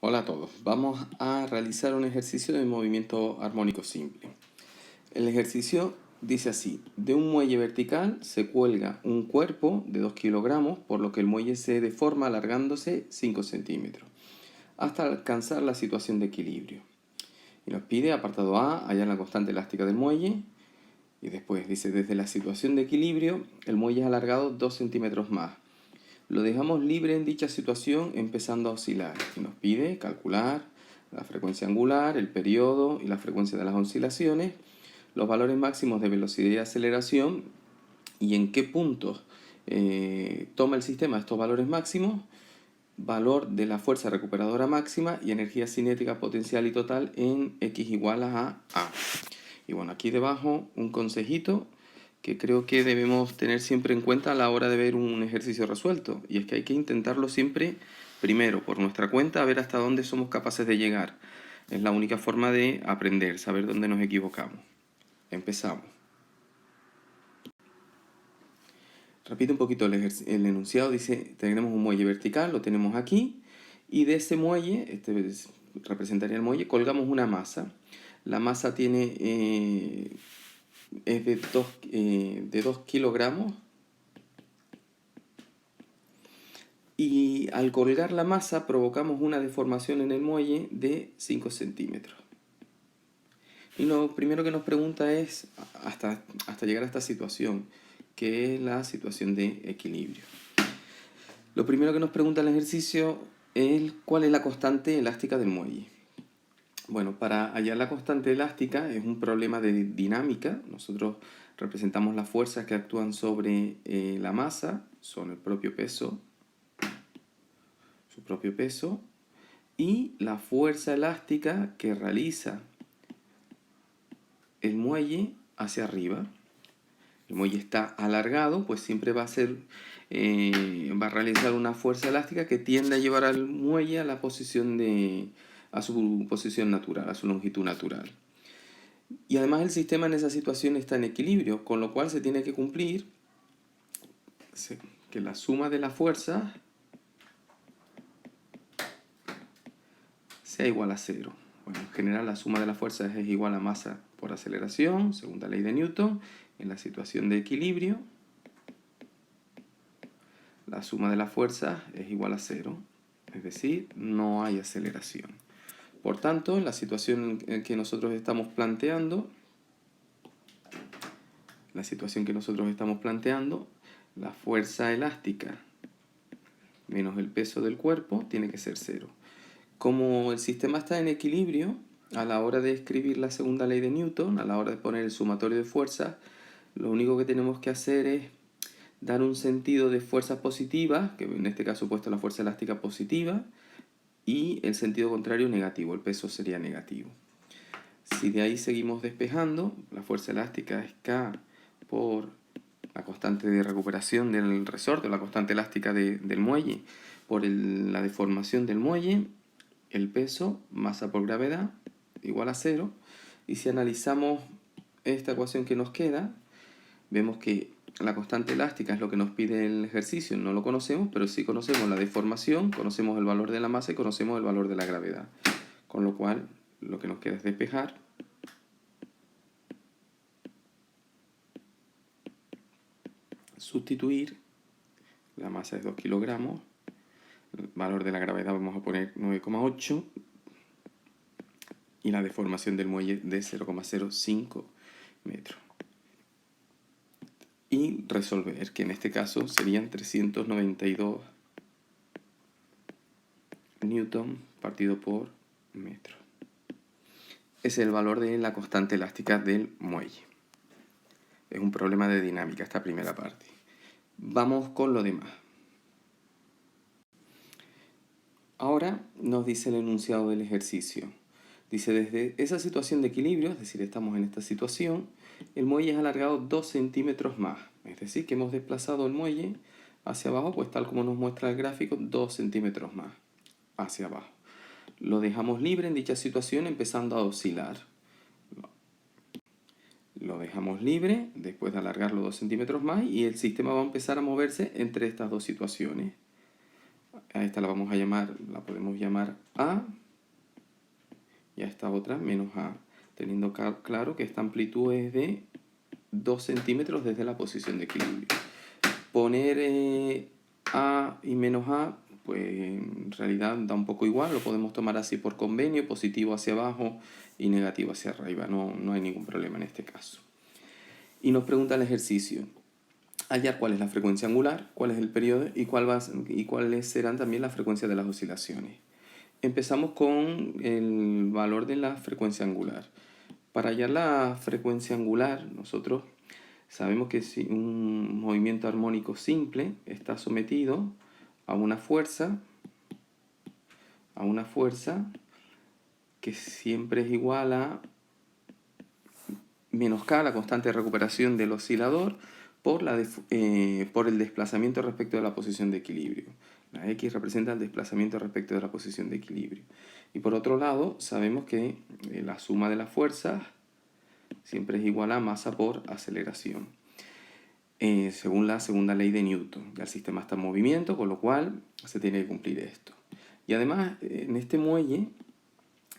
Hola a todos, vamos a realizar un ejercicio de movimiento armónico simple. El ejercicio dice así: de un muelle vertical se cuelga un cuerpo de 2 kilogramos, por lo que el muelle se deforma alargándose 5 centímetros, hasta alcanzar la situación de equilibrio. Y nos pide, apartado A, hallar la constante elástica del muelle, y después dice, desde la situación de equilibrio, el muelle es alargado 2 centímetros más. Lo dejamos libre en dicha situación empezando a oscilar. Y nos pide calcular la frecuencia angular, el periodo y la frecuencia de las oscilaciones, los valores máximos de velocidad y aceleración y en qué puntos toma el sistema estos valores máximos, valor de la fuerza recuperadora máxima y energía cinética potencial y total en x igual a A. Y bueno, aquí debajo un consejito que creo que debemos tener siempre en cuenta a la hora de ver un ejercicio resuelto. Y es que hay que intentarlo siempre primero por nuestra cuenta, a ver hasta dónde somos capaces de llegar. Es la única forma de aprender, saber dónde nos equivocamos. Empezamos. Repito un poquito el enunciado. Dice, tenemos un muelle vertical, lo tenemos aquí. Y de ese muelle, representaría el muelle, colgamos una masa. La masa es de 2 kilogramos. Y al colgar la masa provocamos una deformación en el muelle de 5 centímetros. Y lo primero que nos pregunta es, hasta llegar a esta situación, que es la situación de equilibrio. Lo primero que nos pregunta el ejercicio es cuál es la constante elástica del muelle. Bueno, para hallar la constante elástica es un problema de dinámica. Nosotros representamos las fuerzas que actúan sobre la masa, son el propio peso, su propio peso, y la fuerza elástica que realiza el muelle hacia arriba. El muelle está alargado, pues siempre va a realizar una fuerza elástica que tiende a llevar al muelle a a su posición natural, a su longitud natural. Y además el sistema en esa situación está en equilibrio, con lo cual se tiene que cumplir que la suma de las fuerzas sea igual a cero. Bueno, en general la suma de las fuerzas es igual a masa por aceleración, segunda ley de Newton. En la situación de equilibrio, la suma de las fuerzas es igual a cero, es decir, no hay aceleración. Por tanto, en la situación en que nosotros estamos planteando, la fuerza elástica menos el peso del cuerpo tiene que ser cero. Como el sistema está en equilibrio, a la hora de escribir la segunda ley de Newton, a la hora de poner el sumatorio de fuerzas, lo único que tenemos que hacer es dar un sentido de fuerzas positivas, que en este caso he puesto la fuerza elástica positiva, y el sentido contrario negativo, el peso sería negativo. Si de ahí seguimos despejando, la fuerza elástica es K por la constante de recuperación del resorte, la constante elástica del muelle, por la deformación del muelle, el peso, masa por gravedad, igual a cero. Y si analizamos esta ecuación que nos queda, vemos que la constante elástica es lo que nos pide el ejercicio, no lo conocemos, pero sí conocemos la deformación, conocemos el valor de la masa y conocemos el valor de la gravedad. Con lo cual, lo que nos queda es despejar. Sustituir, la masa es 2 kilogramos, el valor de la gravedad vamos a poner 9,8 y la deformación del muelle de 0,05 metros. Y resolver, que en este caso serían 392 newton partido por metro. Es el valor de la constante elástica del muelle. Es un problema de dinámica esta primera parte. Vamos con lo demás. Ahora nos dice el enunciado del ejercicio. Dice, desde esa situación de equilibrio, es decir, estamos en esta situación, el muelle es alargado 2 centímetros más. Es decir, que hemos desplazado el muelle hacia abajo, pues tal como nos muestra el gráfico, 2 centímetros más hacia abajo. Lo dejamos libre en dicha situación empezando a oscilar. Lo dejamos libre después de alargarlo 2 centímetros más y el sistema va a empezar a moverse entre estas dos situaciones. A esta la vamos a llamar, la podemos llamar A, y a esta otra menos A, teniendo claro que esta amplitud es de 2 centímetros desde la posición de equilibrio. Poner A y menos A, pues en realidad da un poco igual, lo podemos tomar así por convenio, positivo hacia abajo y negativo hacia arriba, no hay ningún problema en este caso. Y nos pregunta el ejercicio, hallar cuál es la frecuencia angular, cuál es el periodo y cuáles serán también las frecuencias de las oscilaciones. Empezamos con el valor de la frecuencia angular. Para hallar la frecuencia angular, nosotros sabemos que si un movimiento armónico simple está sometido a una fuerza que siempre es igual a menos k, la constante de recuperación del oscilador, por el desplazamiento respecto de la posición de equilibrio. La x representa el desplazamiento respecto de la posición de equilibrio. Y por otro lado, sabemos que la suma de las fuerzas siempre es igual a masa por aceleración, según la segunda ley de Newton. Ya el sistema está en movimiento, con lo cual se tiene que cumplir esto. Y además, en este muelle,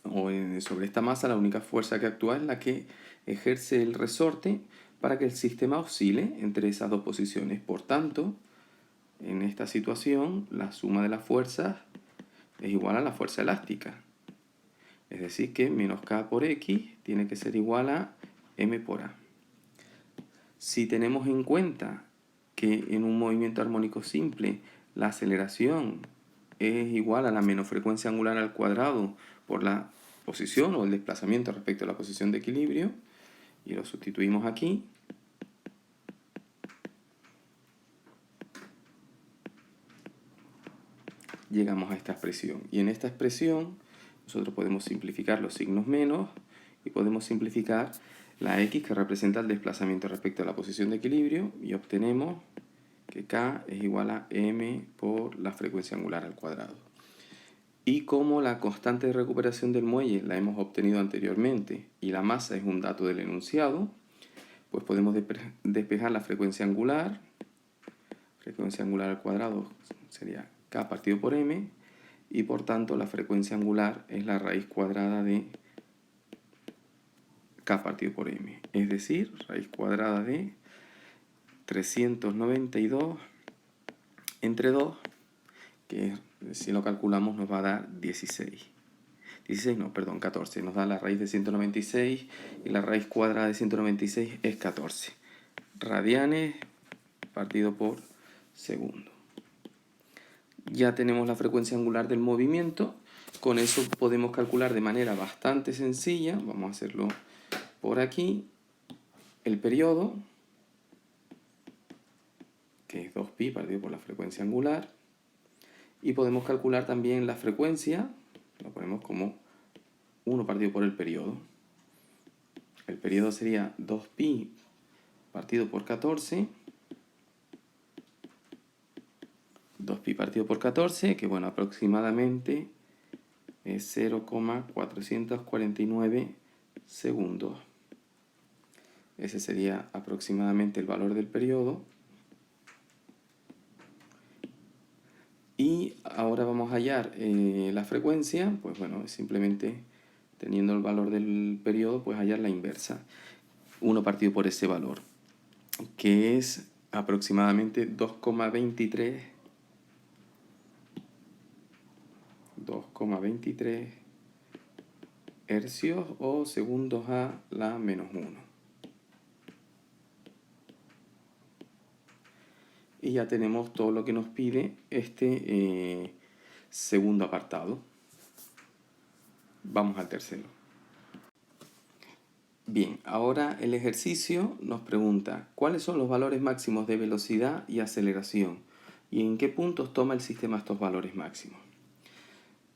sobre esta masa, la única fuerza que actúa es la que ejerce el resorte para que el sistema oscile entre esas dos posiciones. Por tanto, en esta situación, la suma de las fuerzas es igual a la fuerza elástica. Es decir, que menos k por x tiene que ser igual a m por a. Si tenemos en cuenta que en un movimiento armónico simple la aceleración es igual a la menos frecuencia angular al cuadrado por la posición o el desplazamiento respecto a la posición de equilibrio, y lo sustituimos aquí, llegamos a esta expresión. Y en esta expresión nosotros podemos simplificar los signos menos y podemos simplificar la x que representa el desplazamiento respecto a la posición de equilibrio, y obtenemos que k es igual a m por la frecuencia angular al cuadrado. Y como la constante de recuperación del muelle la hemos obtenido anteriormente y la masa es un dato del enunciado, pues podemos despejar la frecuencia angular al cuadrado sería k partido por m, y por tanto la frecuencia angular es la raíz cuadrada de k partido por m, es decir, raíz cuadrada de 392 entre 2, que si lo calculamos nos va a dar 14. Nos da la raíz de 196 y la raíz cuadrada de 196 es 14 radianes partido por segundo. Ya tenemos la frecuencia angular del movimiento. Con eso podemos calcular de manera bastante sencilla, vamos a hacerlo por aquí, el periodo, que es 2pi partido por la frecuencia angular, y podemos calcular también la frecuencia, lo ponemos como 1 partido por el periodo. El periodo sería 2pi partido por 14, 2pi partido por 14, que bueno, aproximadamente es 0,449 segundos. Ese sería aproximadamente el valor del periodo. Y ahora vamos a hallar la frecuencia, pues bueno, simplemente teniendo el valor del periodo, pues hallar la inversa. 1 partido por ese valor, que es aproximadamente 2,23 hercios o segundos a la menos 1. Y ya tenemos todo lo que nos pide este segundo apartado. Vamos al tercero. Bien, ahora el ejercicio nos pregunta cuáles son los valores máximos de velocidad y aceleración y en qué puntos toma el sistema estos valores máximos.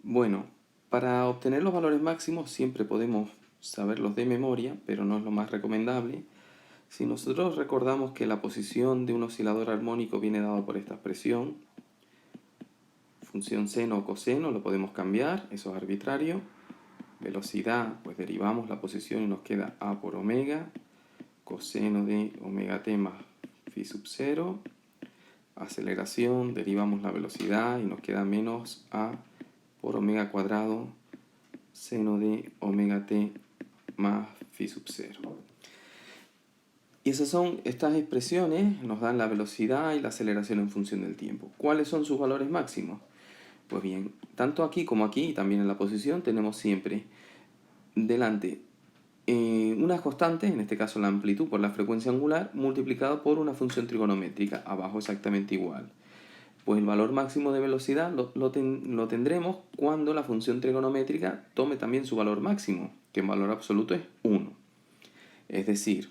Bueno, para obtener los valores máximos siempre podemos saberlos de memoria, pero no es lo más recomendable. Si nosotros recordamos que la posición de un oscilador armónico viene dada por esta expresión, función seno o coseno, lo podemos cambiar, eso es arbitrario. Velocidad, pues derivamos la posición y nos queda a por omega, coseno de omega t más phi sub 0. aceleración, derivamos la velocidad y nos queda menos a por omega cuadrado seno de omega t más phi sub 0. Y estas expresiones nos dan la velocidad y la aceleración en función del tiempo. ¿Cuáles son sus valores máximos? Pues bien, tanto aquí como aquí y también en la posición tenemos siempre delante unas constantes, en este caso la amplitud por la frecuencia angular, multiplicado por una función trigonométrica, abajo exactamente igual. Pues el valor máximo de velocidad lo tendremos cuando la función trigonométrica tome también su valor máximo, que en valor absoluto es 1. Es decir,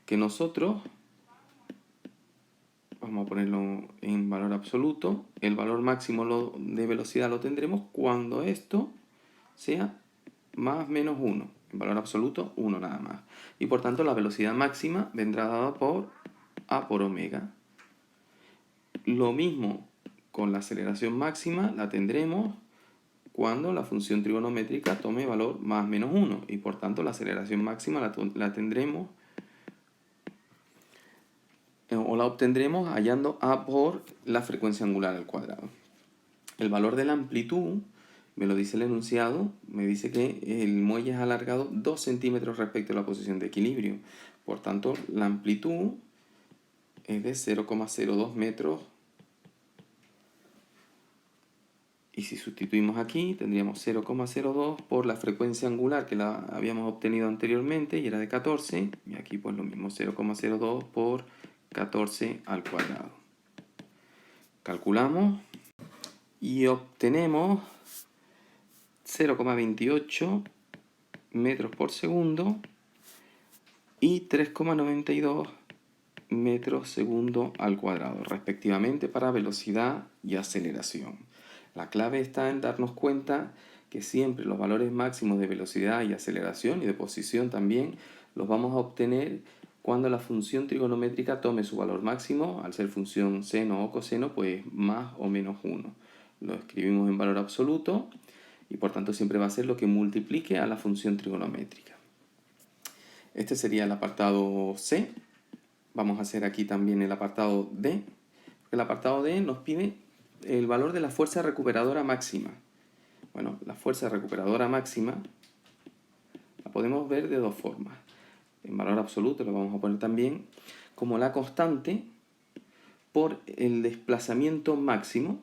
que nosotros, vamos a ponerlo en valor absoluto, el valor máximo de velocidad lo tendremos cuando esto sea más menos 1. En valor absoluto, 1 nada más. Y por tanto la velocidad máxima vendrá dada por a por omega. Lo mismo con la aceleración máxima la tendremos cuando la función trigonométrica tome valor más menos 1. Y por tanto la aceleración máxima la tendremos o la obtendremos hallando a por la frecuencia angular al cuadrado. El valor de la amplitud, me lo dice el enunciado, me dice que el muelle es alargado 2 centímetros respecto a la posición de equilibrio. Por tanto, la amplitud es de 0,02 metros. Y si sustituimos aquí, tendríamos 0,02 por la frecuencia angular que la habíamos obtenido anteriormente y era de 14. Y aquí pues lo mismo, 0,02 por 14 al cuadrado. Calculamos y obtenemos 0,28 metros por segundo y 3,92 metros segundo al cuadrado, respectivamente para velocidad y aceleración. La clave está en darnos cuenta que siempre los valores máximos de velocidad y aceleración y de posición también los vamos a obtener cuando la función trigonométrica tome su valor máximo, al ser función seno o coseno, pues más o menos 1. Lo escribimos en valor absoluto y por tanto siempre va a ser lo que multiplique a la función trigonométrica. Este sería el apartado C. Vamos a hacer aquí también el apartado D. El apartado D nos pide el valor de la fuerza recuperadora máxima. Bueno, la fuerza recuperadora máxima la podemos ver de dos formas. En valor absoluto lo vamos a poner también como la constante por el desplazamiento máximo.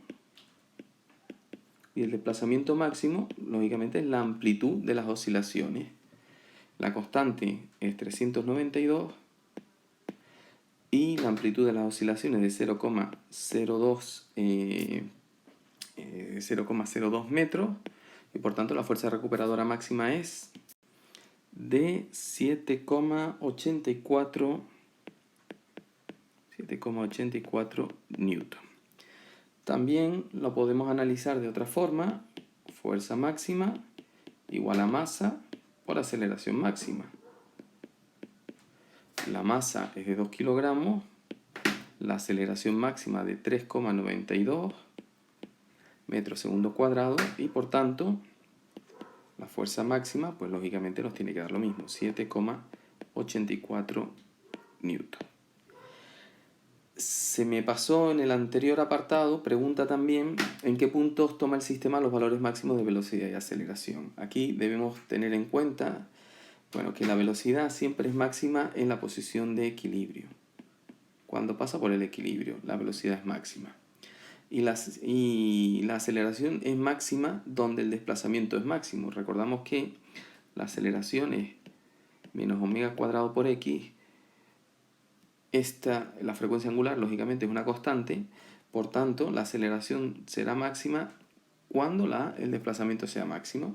Y el desplazamiento máximo, lógicamente, es la amplitud de las oscilaciones. La constante es 392 y la amplitud de las oscilaciones de 0,02 metros. Y por tanto la fuerza recuperadora máxima es de 7,84 newton. También lo podemos analizar de otra forma. Fuerza máxima igual a masa por aceleración máxima. La masa es de 2 kilogramos, la aceleración máxima de 3,92 metros segundo cuadrado y por tanto la fuerza máxima pues lógicamente nos tiene que dar lo mismo, 7,84 newton. Se me pasó en el anterior apartado, pregunta también en qué puntos toma el sistema los valores máximos de velocidad y aceleración. Aquí debemos tener en cuenta que la velocidad siempre es máxima en la posición de equilibrio. Cuando pasa por el equilibrio, la velocidad es máxima. Y la aceleración es máxima donde el desplazamiento es máximo. Recordamos que la aceleración es menos omega cuadrado por x. La frecuencia angular, lógicamente, es una constante. Por tanto, la aceleración será máxima cuando el desplazamiento sea máximo.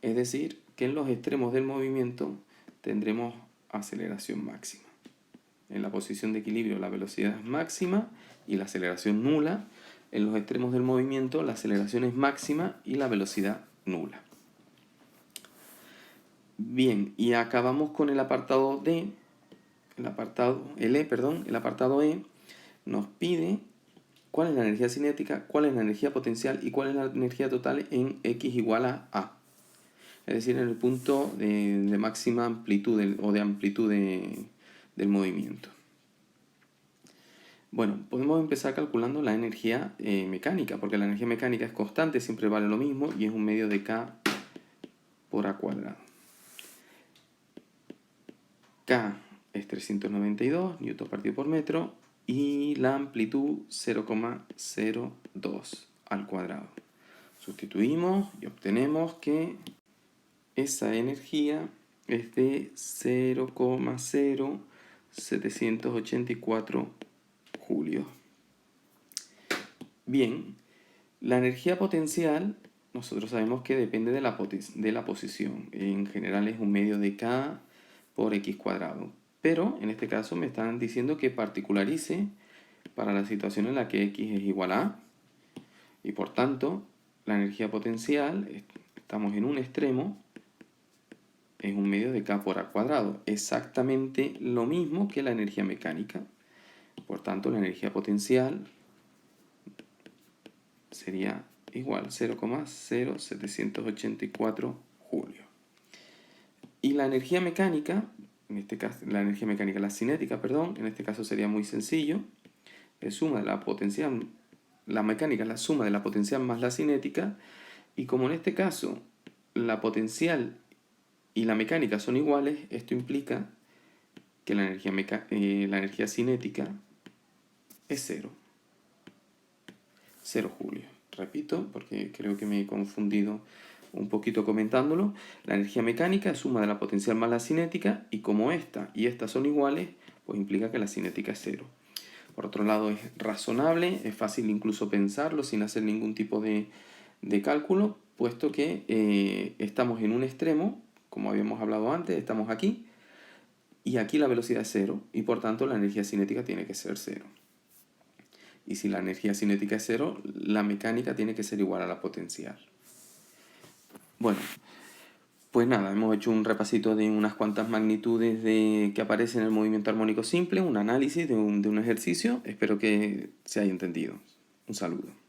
Es decir, que en los extremos del movimiento tendremos aceleración máxima. En la posición de equilibrio la velocidad es máxima y la aceleración nula. En los extremos del movimiento la aceleración es máxima y la velocidad nula. Bien, y acabamos con el apartado D. El apartado E nos pide cuál es la energía cinética, cuál es la energía potencial y cuál es la energía total en x igual a A. Es decir, en el punto de máxima amplitud o de amplitud de del movimiento. Bueno, podemos empezar calculando la energía mecánica, porque la energía mecánica es constante, siempre vale lo mismo y es un medio de K por A cuadrado. K es 392 newton partido por metro y la amplitud 0,02 al cuadrado. Sustituimos y obtenemos que esa energía es de 0,0784 julios. Bien, la energía potencial nosotros sabemos que depende de la posición. En general es un medio de K por X cuadrado. Pero en este caso me están diciendo que particularice para la situación en la que X es igual a A. Y por tanto, la energía potencial, estamos en un extremo, es un medio de K por A cuadrado. Exactamente lo mismo que la energía mecánica. Por tanto, la energía potencial sería igual a 0,0784 julios. Y la energía mecánica, en este caso, la cinética, perdón, en este caso sería muy sencillo. Es suma de la potencial, la mecánica es la suma de la potencial más la cinética. Y como en este caso la potencial y la mecánica son iguales, esto implica que la energía cinética es 0. 0 julios. Repito, porque creo que me he confundido un poquito comentándolo. La energía mecánica es suma de la potencial más la cinética, y como esta y esta son iguales, pues implica que la cinética es 0. Por otro lado, es razonable, es fácil incluso pensarlo sin hacer ningún tipo de cálculo, puesto que estamos en un extremo, como habíamos hablado antes, estamos aquí, y aquí la velocidad es 0, y por tanto la energía cinética tiene que ser 0. Y si la energía cinética es 0, la mecánica tiene que ser igual a la potencial. Bueno, pues nada, hemos hecho un repasito de unas cuantas magnitudes que aparecen en el movimiento armónico simple, un análisis de un ejercicio. Espero que se haya entendido. Un saludo.